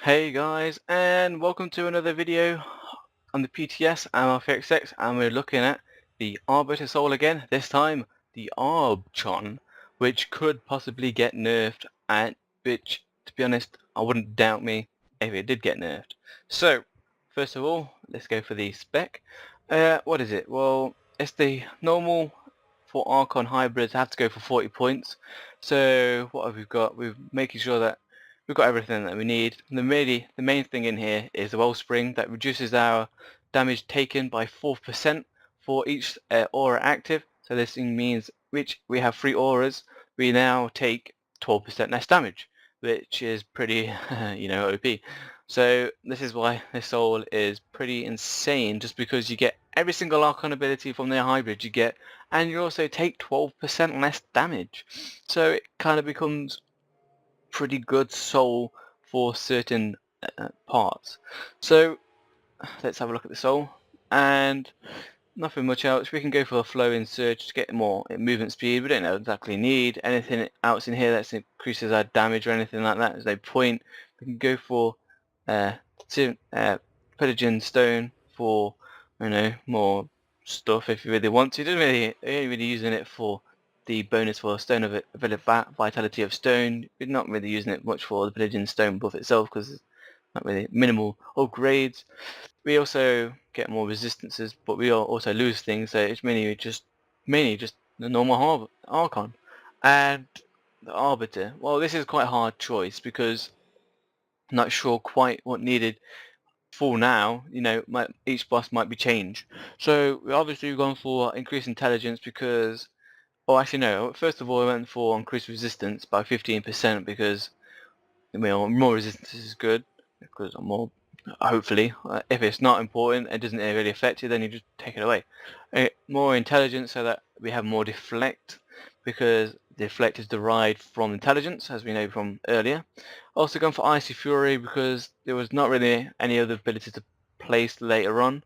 Hey guys, and welcome to another video on the PTS and RFXX, and we're looking at the Arbiter Soul again, this time the Arbchon, which could possibly get nerfed, and which, to be honest, I wouldn't doubt me if it did get nerfed. So, first of all, let's go for the spec. What is it? Well, it's the normal for Arcon hybrids, have to go for 40 points. So, what have we got? We're making sure that we've got everything that we need. The main thing in here is the Wellspring that reduces our damage taken by 4% for each aura active. So this thing means which we have 3 auras, we now take 12% less damage, which is pretty, OP. So this is why this soul is pretty insane, just because you get every single Archon ability from their hybrid you get, and you also take 12% less damage. So it kind of becomes pretty good soul for certain parts. So let's have a look at the soul, and nothing much else. We can go for a flow in surge to get more movement speed. We don't exactly need anything else in here that increases our damage or anything like that. There's no point. We can go for Pillaging Stone for more stuff if you really want to. You're really using it for the bonus for Stone of Vitality of Stone. We're not really using it much for the Pillaging Stone buff itself because it's not really minimal upgrades. We also get more resistances, but we also lose things, so it's mainly just the normal Archon. And the Arbiter, well, this is quite a hard choice because I'm not sure quite what needed for now. Each boss might be changed. So we've gone for increased intelligence because, oh actually no, first of all I went for increased resistance by 15% because more resistance is good because I'm more, hopefully, if it's not important, it doesn't really affect you, then you just take it away. More intelligence so that we have more deflect, because deflect is derived from intelligence, as we know from earlier. Also gone for Icy Fury because there was not really any other ability to place later on,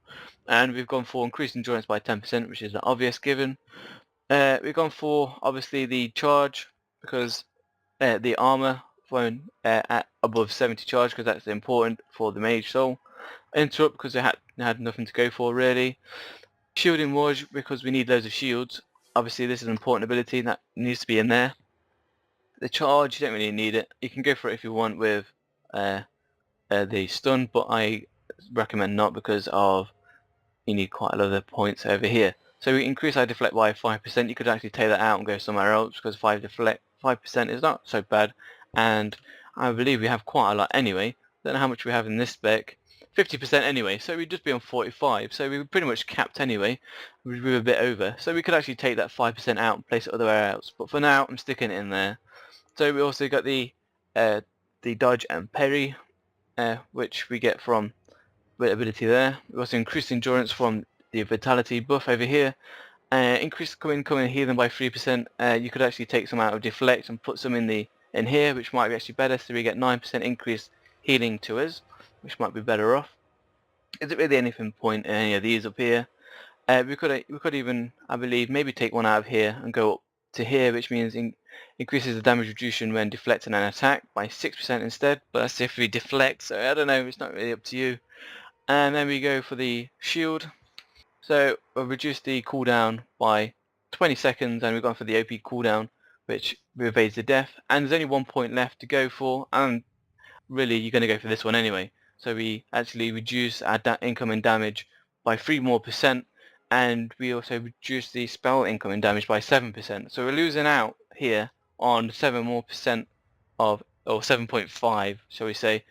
and we've gone for increased endurance by 10%, which is an obvious given. We've gone for obviously the charge because the armor thrown at above 70 charge because that's important for the Mage soul. Interrupt because they had nothing to go for really. Shielding Ward because we need loads of shields. Obviously this is an important ability that needs to be in there. The charge, you don't really need it. You can go for it if you want with the stun, but I recommend not because of you need quite a lot of points over here. So we increase our deflect by 5%. You could actually take that out and go somewhere else because 5% is not so bad, and I believe we have quite a lot anyway. Don't know how much we have in this spec. 50% anyway, so we'd just be on 45, so we were pretty much capped anyway. We were a bit over, so we could actually take that 5% out and place it otherwhere else, but for now I'm sticking it in there. So we also got the dodge and parry, which we get from the ability there. We also increased endurance from the vitality buff over here. Increased incoming healing by 3%. You could actually take some out of deflect and put some in here, which might be actually better, so we get 9% increased healing to us, which might be better off. Isn't really anything point in any of these up here. We could even, I believe, maybe take one out of here and go up to here, which means increases the damage reduction when deflecting an attack by 6% instead, but that's if we deflect, so I don't know, it's not really up to you. And then we go for the shield. So we'll reduce the cooldown by 20 seconds, and we've gone for the OP cooldown, which evades the death. And there's only 1 point left to go for, and really you're going to go for this one anyway. So we actually reduce our incoming damage by 3% more, and we also reduce the spell incoming damage by 7%. So we're losing out here on 7% more of, or 7.5, shall we say,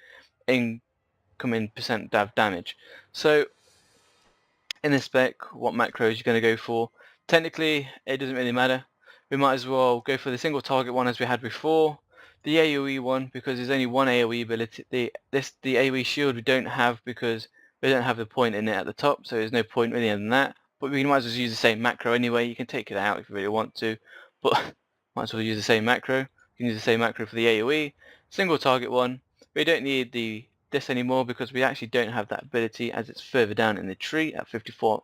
incoming percent damage. So in this spec, what macros you're going to go for. Technically, it doesn't really matter. We might as well go for the single target one as we had before. The AoE one, because there's only one AoE ability. The AoE shield we don't have because we don't have the point in it at the top, so there's no point really in that. But we might as well use the same macro anyway. You can take it out if you really want to, but might as well use the same macro. You can use the same macro for the AoE. Single target one. We don't need this anymore because we actually don't have that ability as it's further down in the tree at 54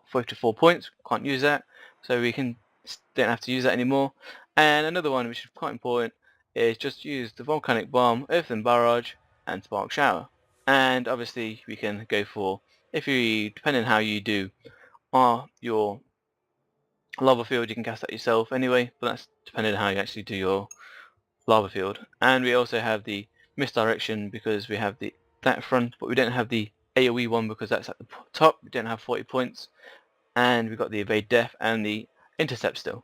points. Can't use that, so we don't have to use that anymore. And another one which is quite important is just use the volcanic bomb, earthen barrage, and spark shower. And obviously we can go for, depending on how you do your lava field, you can cast that yourself anyway, but that's depending on how you actually do your lava field. And we also have the misdirection because we have that front, but we don't have the AoE one because that's at the top. We don't have 40 points, and we've got the evade death and the intercept still.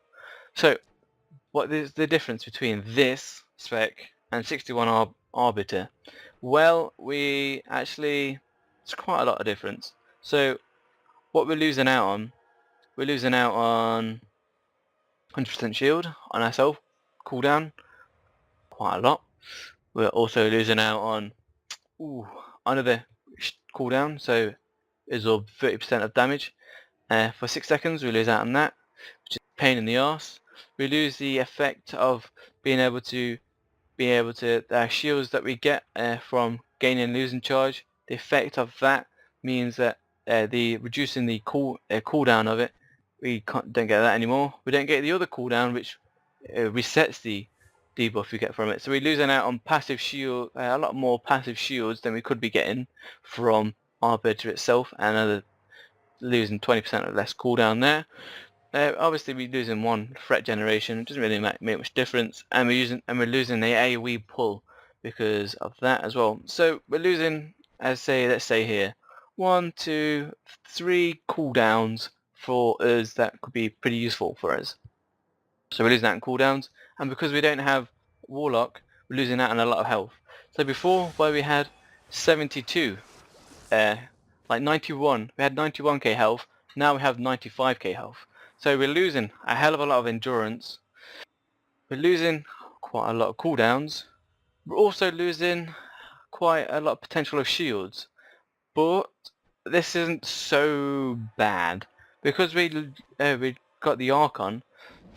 So what is the difference between this spec and 61 arbiter? Well, it's quite a lot of difference. So what we're losing out on, 100% shield on ourselves, cooldown, quite a lot. We're also losing out on another cooldown, so absorb 30% of damage. For 6 seconds we lose out on that, which is a pain in the arse. We lose the effect of being able to shields that we get from gaining and losing charge. The effect of that means that the reducing the cooldown of it, we don't get that anymore. We don't get the other cooldown, which resets the debuff we get from it. So we're losing out on passive shield, a lot more passive shields than we could be getting from Arbiter itself, and losing 20% or less cooldown there. Obviously we're losing one threat generation, it doesn't really make much difference, and we're losing the AoE pull because of that as well. So we're losing, let's say here, 1, 2, 3 cooldowns for us that could be pretty useful for us. So we're losing out on cooldowns, and because we don't have Warlock, we're losing out on a lot of health. So before, where we had 72, like 91, we had 91k health, now we have 95k health. So we're losing a hell of a lot of endurance, we're losing quite a lot of cooldowns, we're also losing quite a lot of potential of shields, but this isn't so bad because we got the Archon,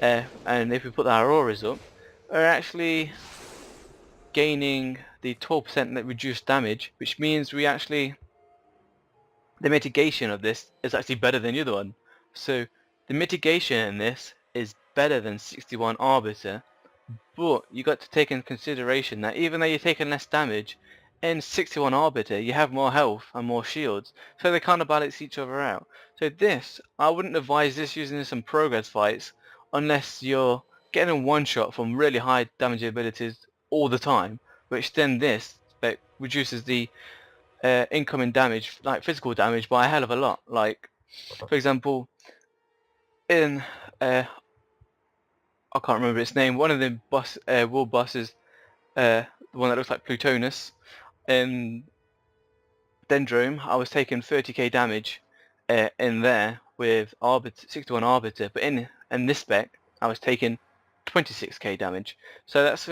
and if we put our auras up, we're actually gaining the 12% that reduced damage, which means the mitigation of this is actually better than the other one. So the mitigation in this is better than 61 Arbiter, but you got to take in consideration that even though you're taking less damage, in 61 Arbiter you have more health and more shields, so they kind of balance each other out. So this, I wouldn't advise this using in some progress fights unless you're getting one shot from really high damage abilities all the time, which then this reduces the incoming damage, like physical damage, by a hell of a lot. Like, for example, in I can't remember its name, one of the world bosses, the one that looks like Plutonus, in Dendrome, I was taking 30k damage in there with 61 Arbiter, but in this spec, I was taking 26k damage. So that's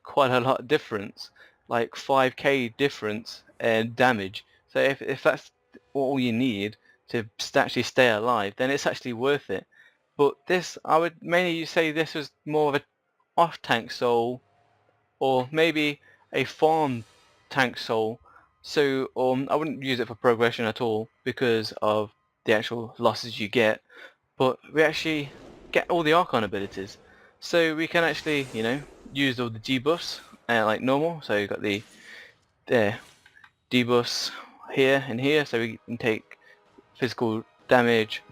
quite a lot of difference, like 5k difference in damage. So if that's all you need to actually stay alive, then it's actually worth it. But this, I would mainly say this was more of a off-tank soul, or maybe a farm tank soul. So I wouldn't use it for progression at all because of the actual losses you get, but we actually get all the Archon abilities. So we can actually, use all the debuffs like normal. So you've got the debuffs here and here, so we can take physical damage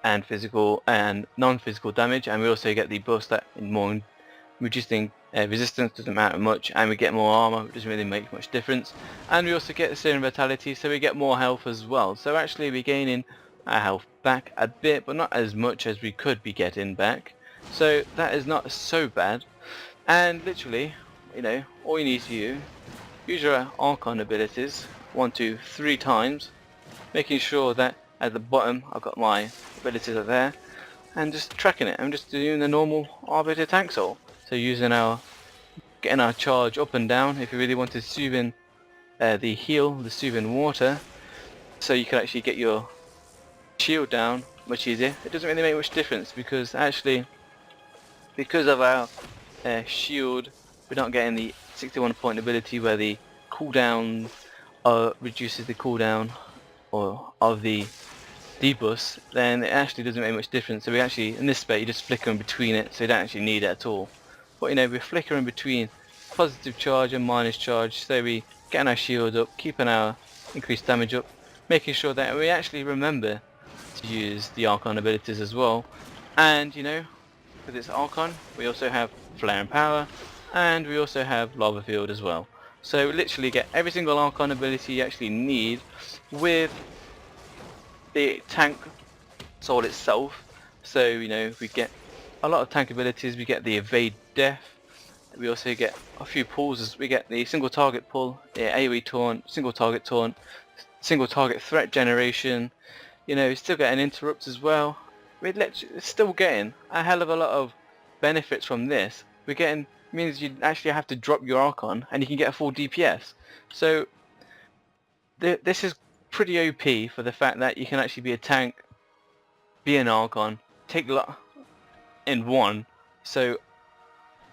and physical and non-physical damage, and we also get the buffs that more reducing resistance, doesn't matter much, and we get more armor, which doesn't really make much difference, and we also get the Searing Vitality, so we get more health as well. So actually we're gaining our health back a bit, but not as much as we could be getting back, so that is not so bad. And literally, all you need to use your Archon abilities 1, 2, 3 times, making sure that at the bottom I've got my abilities are there, and just tracking it. I'm just doing the normal Arbiter tank soul. So getting our charge up and down if you really want to sooth in the heal, the soothing water, so you can actually get your shield down much easier. It doesn't really make much difference because of our shield, we're not getting the 61 point ability where the cooldown reduces the cooldown of the debuffs, then it actually doesn't make much difference. So we actually, in this spec, you just flicker in between it, so you don't actually need it at all. But we're flickering between positive charge and minus charge, so we getting our shield up, keeping our increased damage up, making sure that we actually remember to use the Archon abilities as well. And you know, with its Archon, we also have Flare and Power, and we also have Lava Field as well. So literally get every single Archon ability you actually need with the tank soul itself. So you know, we get a lot of tank abilities. We get the Evade Death. We also get a few pulls. We get the single target pull, the AoE taunt, single target threat generation. You know, still getting interrupts as well. We're still getting a hell of a lot of benefits from this. We're getting, means you actually have to drop your Archon and you can get a full DPS. So this is pretty OP for the fact that you can actually be a tank, be an Archon, take a lot in one. So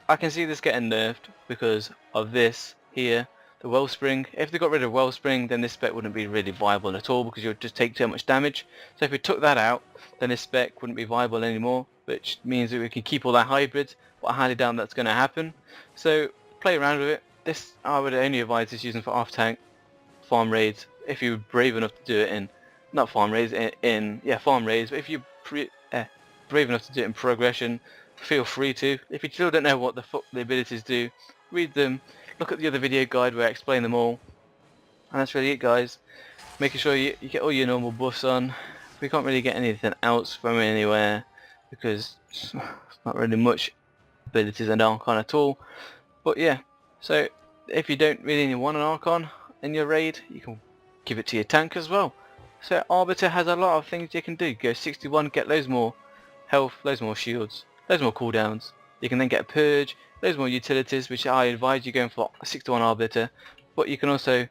I can see this getting nerfed because of this here, the Wellspring. If they got rid of Wellspring, then this spec wouldn't be really viable at all because you would just take too much damage. So if we took that out, then this spec wouldn't be viable anymore, which means that we can keep all that hybrid, but I highly doubt that's going to happen. So play around with it. This, I would only advise this using for off tank, farm raids, if you're brave enough to do it in, not farm raids, farm raids, but if you're brave enough to do it in progression, feel free to. If you still don't know what the fuck the abilities do, read them, look at the other video guide where I explain them all. And that's really it, guys. Making sure you get all your normal buffs on. We can't really get anything else from anywhere because it's not really much abilities and Archon at all. But yeah, so if you don't really want an Archon in your raid, you can give it to your tank as well. So Arbiter has a lot of things you can do. Go 61, get loads more health, loads more shields, loads more cooldowns. You can then get a Purge, loads more utilities, which I advise you going for a 61 Arbiter. But you can also,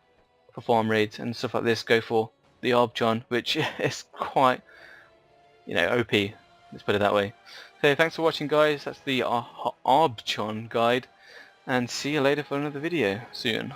for farm raids and stuff like this, go for the Arbchon, which is quite, you know, OP. Let's put it that way. So thanks for watching, guys. That's the Arbchon guide, and see you later for another video soon.